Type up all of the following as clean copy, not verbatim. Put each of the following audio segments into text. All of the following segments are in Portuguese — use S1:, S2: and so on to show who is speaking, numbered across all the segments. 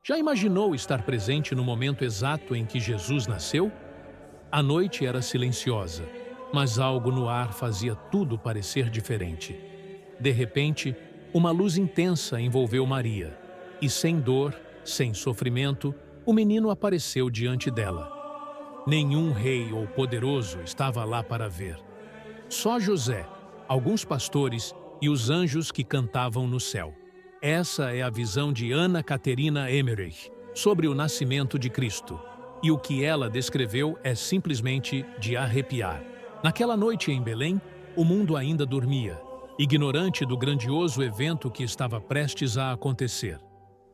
S1: Já imaginou estar presente no momento exato em que Jesus nasceu? A noite era silenciosa, mas algo no ar fazia tudo parecer diferente. De repente, uma luz intensa envolveu Maria, e sem dor, sem sofrimento, o menino apareceu diante dela. Nenhum rei ou poderoso estava lá para ver. Só José, alguns pastores e os anjos que cantavam no céu. Essa é a visão de Ana Caterina Emmerich sobre o nascimento de Cristo. E o que ela descreveu é simplesmente de arrepiar. Naquela noite em Belém, o mundo ainda dormia, ignorante do grandioso evento que estava prestes a acontecer.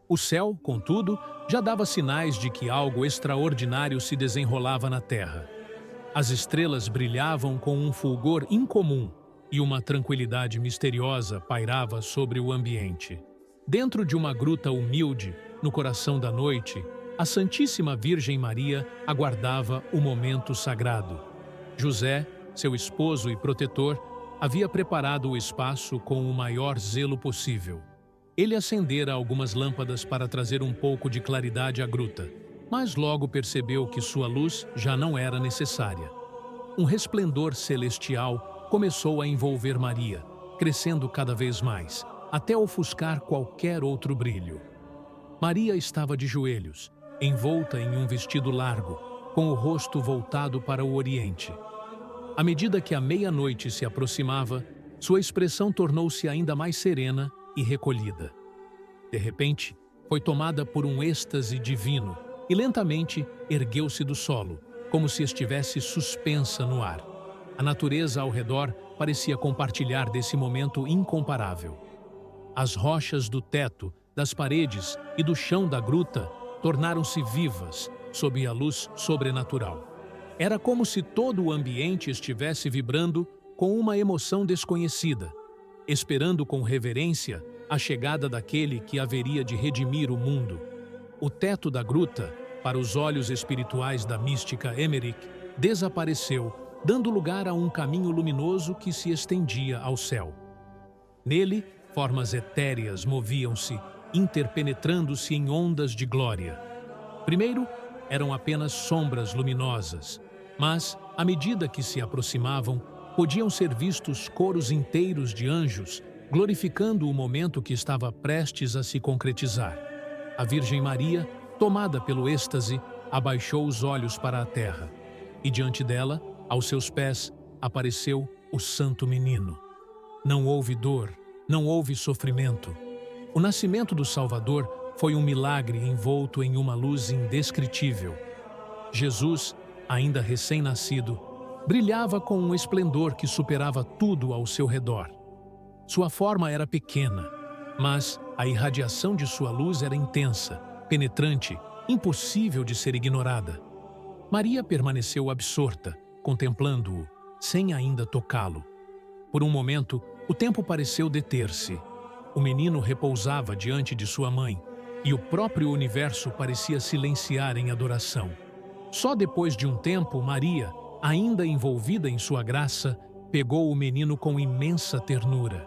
S1: O céu, contudo, já dava sinais de que algo extraordinário se desenrolava na terra. As estrelas brilhavam com um fulgor incomum e uma tranquilidade misteriosa pairava sobre o ambiente. Dentro de uma gruta humilde, no coração da noite, a Santíssima Virgem Maria aguardava o momento sagrado. José, seu esposo e protetor, havia preparado o espaço com o maior zelo possível. Ele acendera algumas lâmpadas para trazer um pouco de claridade à gruta, mas logo percebeu que sua luz já não era necessária. Um resplendor celestial começou a envolver Maria, crescendo cada vez mais, até ofuscar qualquer outro brilho. Maria estava de joelhos, envolta em um vestido largo, com o rosto voltado para o Oriente. À medida que a meia-noite se aproximava, sua expressão tornou-se ainda mais serena e recolhida. De repente, foi tomada por um êxtase divino e lentamente ergueu-se do solo, como se estivesse suspensa no ar. A natureza ao redor parecia compartilhar desse momento incomparável. As rochas do teto, das paredes e do chão da gruta tornaram-se vivas sob a luz sobrenatural. Era como se todo o ambiente estivesse vibrando com uma emoção desconhecida, esperando com reverência a chegada daquele que haveria de redimir o mundo. O teto da gruta, para os olhos espirituais da mística Emmerich, desapareceu, dando lugar a um caminho luminoso que se estendia ao céu. Nele, formas etéreas moviam-se, interpenetrando-se em ondas de glória. Primeiro, eram apenas sombras luminosas, mas, à medida que se aproximavam, podiam ser vistos coros inteiros de anjos, glorificando o momento que estava prestes a se concretizar. A Virgem Maria, tomada pelo êxtase, abaixou os olhos para a terra, e diante dela, aos seus pés, apareceu o Santo Menino. Não houve dor, não houve sofrimento. O nascimento do Salvador foi um milagre envolto em uma luz indescritível. Jesus, ainda recém-nascido, brilhava com um esplendor que superava tudo ao seu redor. Sua forma era pequena, mas a irradiação de sua luz era intensa, penetrante, impossível de ser ignorada. Maria permaneceu absorta, contemplando-o, sem ainda tocá-lo. Por um momento, o tempo pareceu deter-se. O menino repousava diante de sua mãe, e o próprio universo parecia silenciar em adoração. Só depois de um tempo, Maria, ainda envolvida em sua graça, pegou o menino com imensa ternura.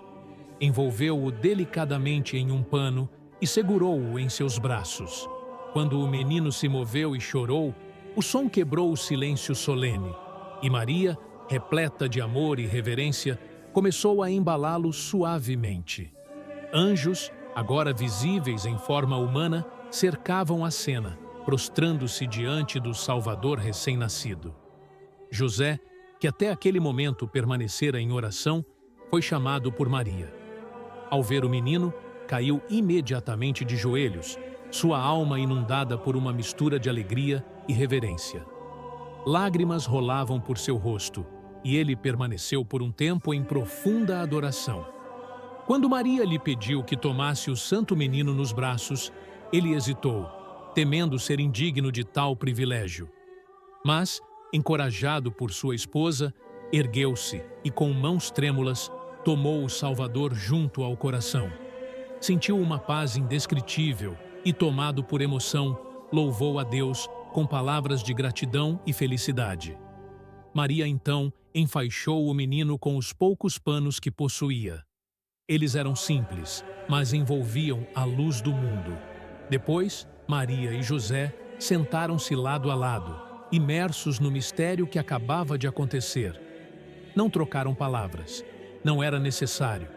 S1: Envolveu-o delicadamente em um pano e segurou-o em seus braços. Quando o menino se moveu e chorou, o som quebrou o silêncio solene, e Maria, repleta de amor e reverência, começou a embalá-lo suavemente. Anjos, agora visíveis em forma humana, cercavam a cena, prostrando-se diante do Salvador recém-nascido. José, que até aquele momento permanecera em oração, foi chamado por Maria. Ao ver o menino, caiu imediatamente de joelhos, sua alma inundada por uma mistura de alegria e reverência. Lágrimas rolavam por seu rosto, e ele permaneceu por um tempo em profunda adoração. Quando Maria lhe pediu que tomasse o santo menino nos braços, ele hesitou, temendo ser indigno de tal privilégio. Mas, encorajado por sua esposa, ergueu-se e, com mãos trêmulas, tomou o Salvador junto ao coração. Sentiu uma paz indescritível e, tomado por emoção, louvou a Deus com palavras de gratidão e felicidade. Maria, então, enfaixou o menino com os poucos panos que possuía. Eles eram simples, mas envolviam a luz do mundo. Depois, Maria e José sentaram-se lado a lado, imersos no mistério que acabava de acontecer. Não trocaram palavras. Não era necessário.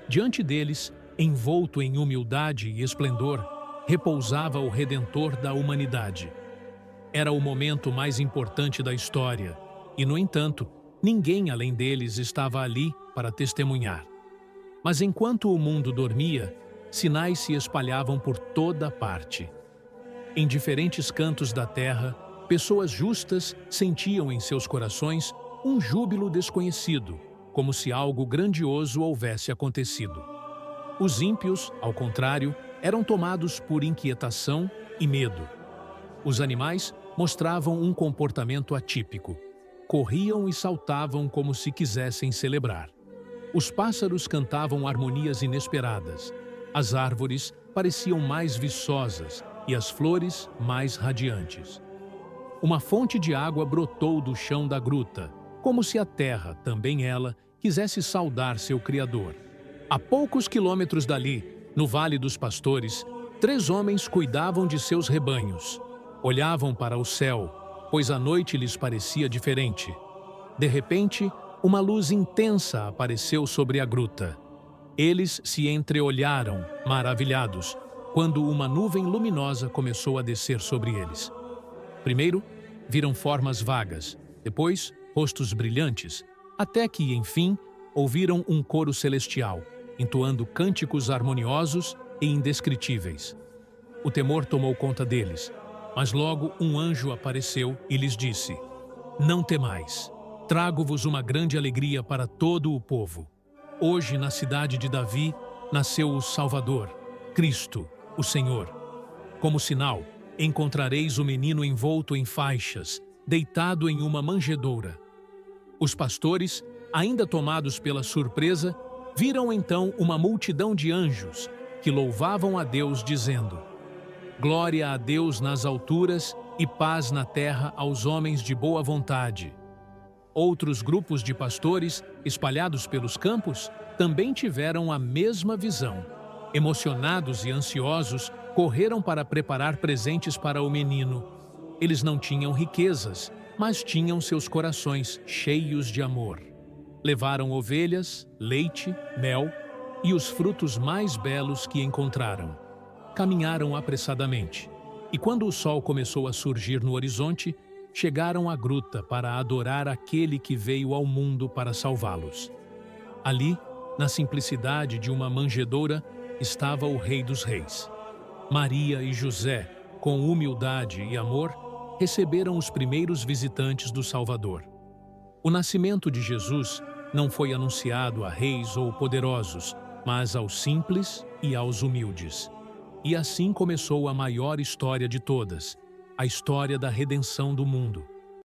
S1: Diante deles, envolto em humildade e esplendor, repousava o Redentor da humanidade. Era o momento mais importante da história e, no entanto, ninguém além deles estava ali para testemunhar. Mas enquanto o mundo dormia, sinais se espalhavam por toda parte. Em diferentes cantos da terra, pessoas justas sentiam em seus corações um júbilo desconhecido, como se algo grandioso houvesse acontecido. Os ímpios, ao contrário, eram tomados por inquietação e medo. Os animais mostravam um comportamento atípico. Corriam e saltavam como se quisessem celebrar. Os pássaros cantavam harmonias inesperadas. As árvores pareciam mais viçosas e as flores mais radiantes. Uma fonte de água brotou do chão da gruta, como se a terra, também ela, quisesse saudar seu Criador. A poucos quilômetros dali, no Vale dos Pastores, 3 homens cuidavam de seus rebanhos. Olhavam para o céu, pois a noite lhes parecia diferente. De repente, uma luz intensa apareceu sobre a gruta. Eles se entreolharam, maravilhados, quando uma nuvem luminosa começou a descer sobre eles. Primeiro, viram formas vagas, depois, rostos brilhantes, até que, enfim, ouviram um coro celestial, entoando cânticos harmoniosos e indescritíveis. O temor tomou conta deles, mas logo um anjo apareceu e lhes disse: "Não temais, trago-vos uma grande alegria para todo o povo. Hoje, na cidade de Davi, nasceu o Salvador, Cristo, o Senhor. Como sinal, encontrareis o menino envolto em faixas, deitado em uma manjedoura." Os pastores, ainda tomados pela surpresa, viram então uma multidão de anjos que louvavam a Deus, dizendo: "Glória a Deus nas alturas e paz na terra aos homens de boa vontade." Outros grupos de pastores, espalhados pelos campos, também tiveram a mesma visão. Emocionados e ansiosos, correram para preparar presentes para o menino. Eles não tinham riquezas, mas tinham seus corações cheios de amor. Levaram ovelhas, leite, mel e os frutos mais belos que encontraram. Caminharam apressadamente, e quando o sol começou a surgir no horizonte, chegaram à gruta para adorar aquele que veio ao mundo para salvá-los. Ali, na simplicidade de uma manjedoura, estava o Rei dos Reis. Maria e José, com humildade e amor, receberam os primeiros visitantes do Salvador. O nascimento de Jesus não foi anunciado a reis ou poderosos, mas aos simples e aos humildes. E assim começou a maior história de todas, a história da redenção do mundo.